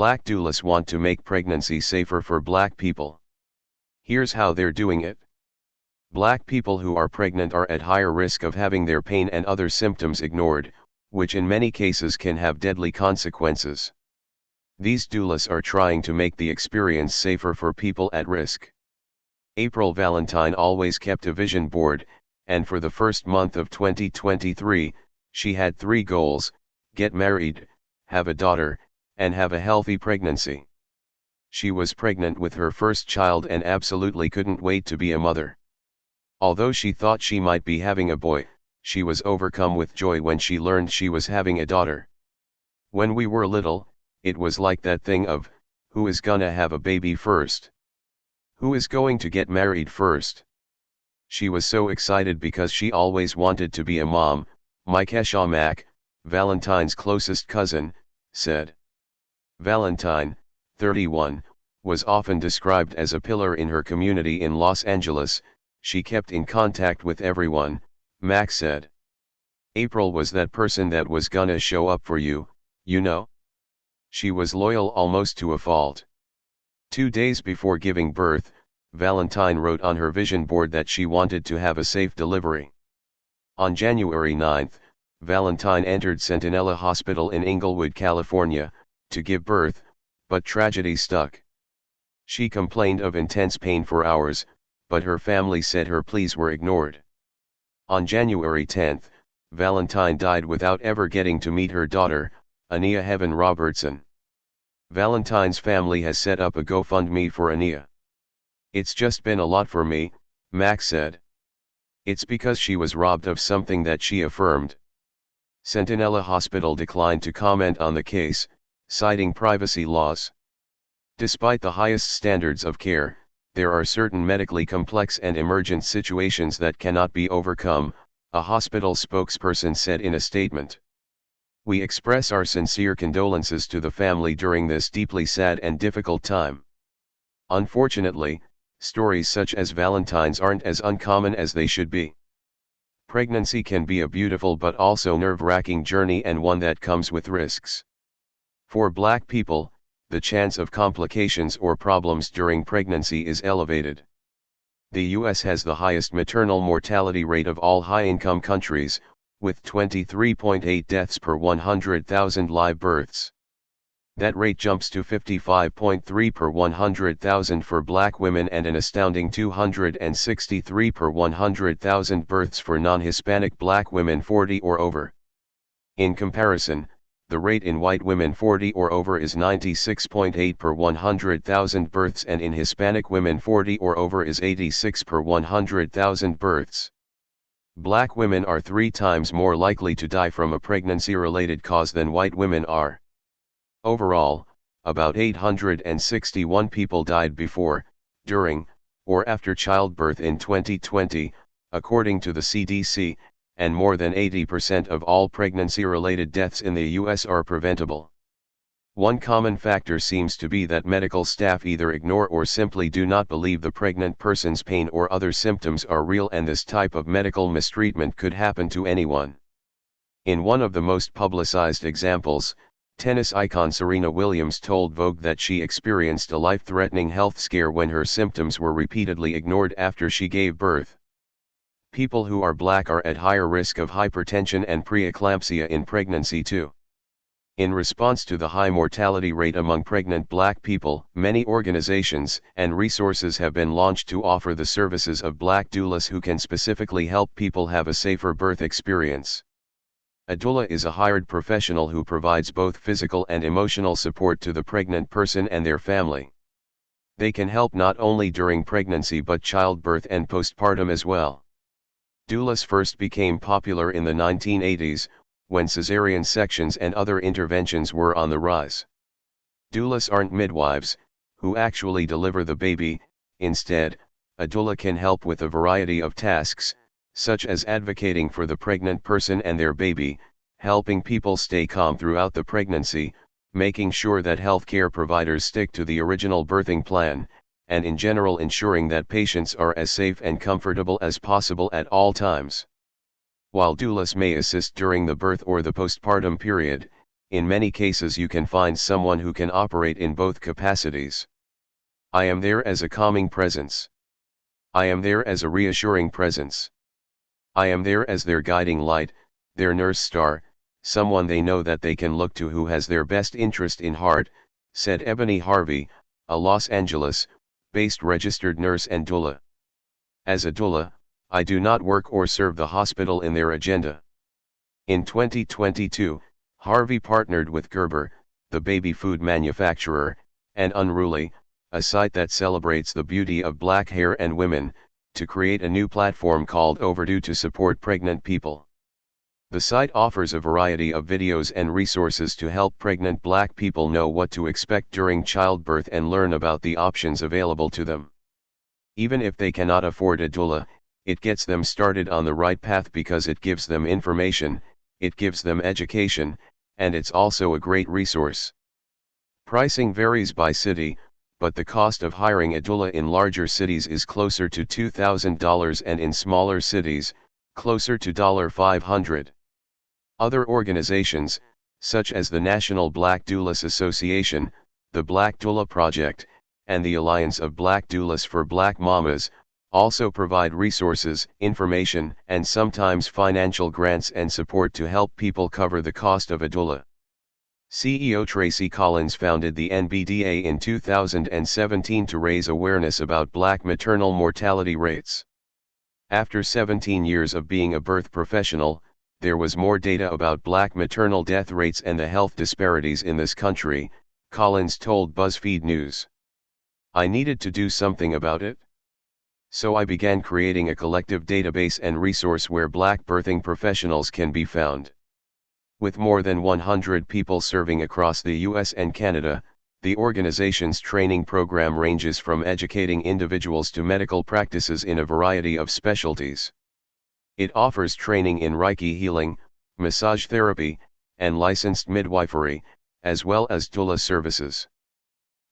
Black doulas want to make pregnancy safer for black people. Here's how they're doing it. Black people who are pregnant are at higher risk of having their pain and other symptoms ignored, which in many cases can have deadly consequences. These doulas are trying to make the experience safer for people at risk. April Valentine always kept a vision board, and for the first month of 2023, she had 3 goals: get married, have a daughter, and have a healthy pregnancy. She was pregnant with her first child and absolutely couldn't wait to be a mother. Although she thought she might be having a boy, she was overcome with joy when she learned she was having a daughter. When we were little, it was like that thing of, who is gonna have a baby first? Who is going to get married first? She was so excited because she always wanted to be a mom. Mikesha Mack, Valentine's closest cousin, said. Valentine, 31, was often described as a pillar in her community in Los Angeles. She kept in contact with everyone, Max said. April was that person that was gonna show up for you, you know? She was loyal almost to a fault. 2 days before giving birth, Valentine wrote on her vision board that she wanted to have a safe delivery. On January 9, Valentine entered Centinela Hospital in Inglewood, California, to give birth, but tragedy struck. She complained of intense pain for hours, but her family said her pleas were ignored. On January 10, Valentine died without ever getting to meet her daughter, Ania Heaven Robertson. Valentine's family has set up a GoFundMe for Ania. It's just been a lot for me, Max said. It's because she was robbed of something that she affirmed. Centinela Hospital declined to comment on the case, citing privacy laws. Despite the highest standards of care, there are certain medically complex and emergent situations that cannot be overcome, a hospital spokesperson said in a statement. We express our sincere condolences to the family during this deeply sad and difficult time. Unfortunately, stories such as Valentine's aren't as uncommon as they should be. Pregnancy can be a beautiful but also nerve-wracking journey, and one that comes with risks. For black people, the chance of complications or problems during pregnancy is elevated. The U.S. has the highest maternal mortality rate of all high-income countries, with 23.8 deaths per 100,000 live births. That rate jumps to 55.3 per 100,000 for black women and an astounding 263 per 100,000 births for non-Hispanic black women 40 or over. In comparison, the rate in white women 40 or over is 96.8 per 100,000 births, and in Hispanic women 40 or over is 86 per 100,000 births. Black women are 3 times more likely to die from a pregnancy-related cause than white women are. Overall, about 861 people died before, during, or after childbirth in 2020, according to the CDC, and more than 80% of all pregnancy-related deaths in the U.S. are preventable. One common factor seems to be that medical staff either ignore or simply do not believe the pregnant person's pain or other symptoms are real, and this type of medical mistreatment could happen to anyone. In one of the most publicized examples, tennis icon Serena Williams told Vogue that she experienced a life-threatening health scare when her symptoms were repeatedly ignored after she gave birth. People who are black are at higher risk of hypertension and preeclampsia in pregnancy too. In response to the high mortality rate among pregnant black people, many organizations and resources have been launched to offer the services of black doulas who can specifically help people have a safer birth experience. A doula is a hired professional who provides both physical and emotional support to the pregnant person and their family. They can help not only during pregnancy but childbirth and postpartum as well. Doulas first became popular in the 1980s, when cesarean sections and other interventions were on the rise. Doulas aren't midwives, who actually deliver the baby. Instead, a doula can help with a variety of tasks, such as advocating for the pregnant person and their baby, helping people stay calm throughout the pregnancy, making sure that healthcare providers stick to the original birthing plan, and in general ensuring that patients are as safe and comfortable as possible at all times. While doulas may assist during the birth or the postpartum period, in many cases you can find someone who can operate in both capacities. I am there as a calming presence. I am there as a reassuring presence. I am there as their guiding light, their nurse star, someone they know that they can look to who has their best interest in heart, said Ebony Harvey, a Los Angeles-based registered nurse and doula. As a doula, I do not work or serve the hospital in their agenda. In 2022, Harvey partnered with Gerber, the baby food manufacturer, and Unruly, a site that celebrates the beauty of black hair and women, to create a new platform called Overdue to support pregnant people. The site offers a variety of videos and resources to help pregnant black people know what to expect during childbirth and learn about the options available to them. Even if they cannot afford a doula, it gets them started on the right path because it gives them information, it gives them education, and it's also a great resource. Pricing varies by city, but the cost of hiring a doula in larger cities is closer to $2,000 and in smaller cities, closer to $500. Other organizations, such as the National Black Doulas Association, the Black Doula Project, and the Alliance of Black Doulas for Black Mamas, also provide resources, information, and sometimes financial grants and support to help people cover the cost of a doula. CEO Tracy Collins founded the NBDA in 2017 to raise awareness about black maternal mortality rates. After 17 years of being a birth professional, there was more data about black maternal death rates and the health disparities in this country, Collins told BuzzFeed News. I needed to do something about it. So I began creating a collective database and resource where black birthing professionals can be found. With more than 100 people serving across the US and Canada, the organization's training program ranges from educating individuals to medical practices in a variety of specialties. It offers training in Reiki healing, massage therapy, and licensed midwifery, as well as doula services.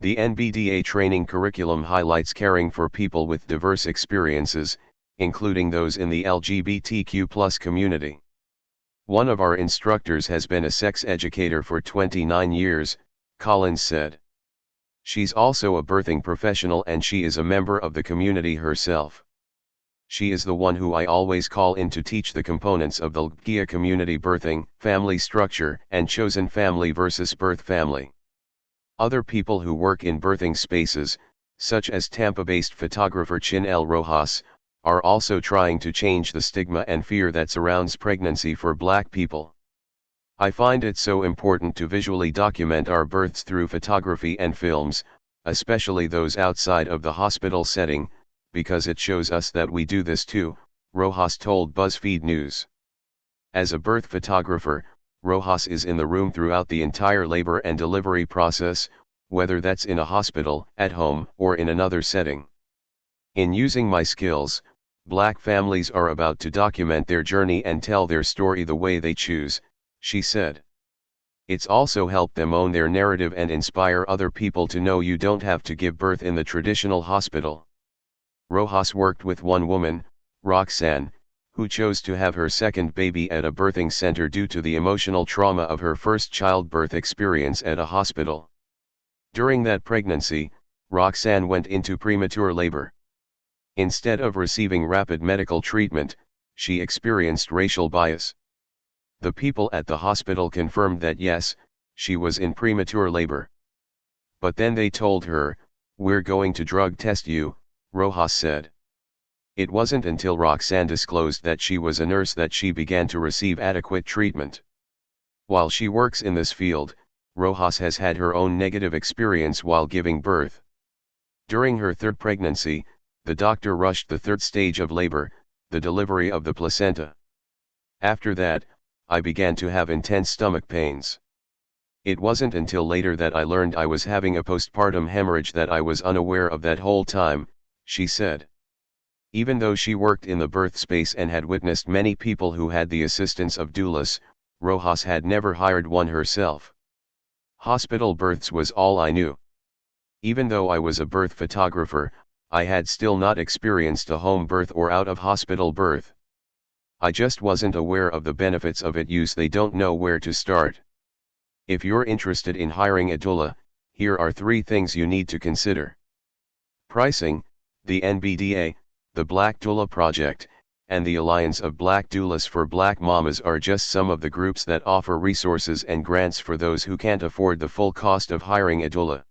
The NBDA training curriculum highlights caring for people with diverse experiences, including those in the LGBTQ+ community. One of our instructors has been a sex educator for 29 years, Collins said. She's also a birthing professional and she is a member of the community herself. She is the one who I always call in to teach the components of the GIA community: birthing, family structure, and chosen family versus birth family. Other people who work in birthing spaces, such as Tampa-based photographer Chinel Rojas, are also trying to change the stigma and fear that surrounds pregnancy for black people. I find it so important to visually document our births through photography and films, especially those outside of the hospital setting, because it shows us that we do this too, Rojas told BuzzFeed News. As a birth photographer, Rojas is in the room throughout the entire labor and delivery process, whether that's in a hospital, at home, or in another setting. In using my skills, black families are about to document their journey and tell their story the way they choose, she said. It's also helped them own their narrative and inspire other people to know you don't have to give birth in the traditional hospital. Rojas worked with one woman, Roxanne, who chose to have her second baby at a birthing center due to the emotional trauma of her first childbirth experience at a hospital. During that pregnancy, Roxanne went into premature labor. Instead of receiving rapid medical treatment, she experienced racial bias. The people at the hospital confirmed that yes, she was in premature labor. But then they told her, "We're going to drug test you," Rojas said. It wasn't until Roxanne disclosed that she was a nurse that she began to receive adequate treatment. While she works in this field, Rojas has had her own negative experience while giving birth. During her third pregnancy, the doctor rushed the third stage of labor, the delivery of the placenta. After that, I began to have intense stomach pains. It wasn't until later that I learned I was having a postpartum hemorrhage that I was unaware of that whole time, she said. Even though she worked in the birth space and had witnessed many people who had the assistance of doulas, Rojas had never hired one herself. Hospital births was all I knew. Even though I was a birth photographer, I had still not experienced a home birth or out-of-hospital birth. I just wasn't aware of the benefits of it. They don't know where to start. If you're interested in hiring a doula, here are 3 things you need to consider. Pricing: the NBDA, the Black Doula Project, and the Alliance of Black Doulas for Black Mamas are just some of the groups that offer resources and grants for those who can't afford the full cost of hiring a doula.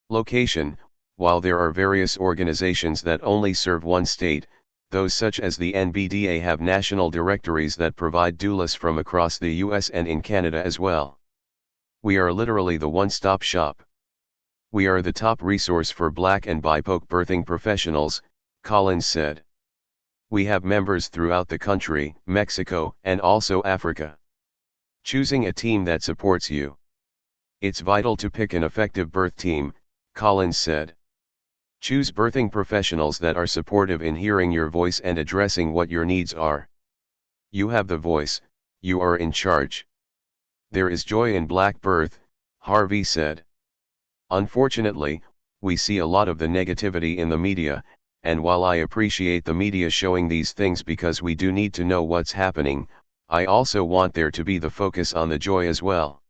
Location: while there are various organizations that only serve one state, those such as the NBDA have national directories that provide doulas from across the US and in Canada as well. We are literally the one-stop shop. We are the top resource for Black and BIPOC birthing professionals, Collins said. We have members throughout the country, Mexico, and also Africa. Choosing a team that supports you. It's vital to pick an effective birth team, Collins said. Choose birthing professionals that are supportive in hearing your voice and addressing what your needs are. You have the voice, you are in charge. There is joy in Black birth, Harvey said. Unfortunately, we see a lot of the negativity in the media, and while I appreciate the media showing these things because we do need to know what's happening, I also want there to be the focus on the joy as well.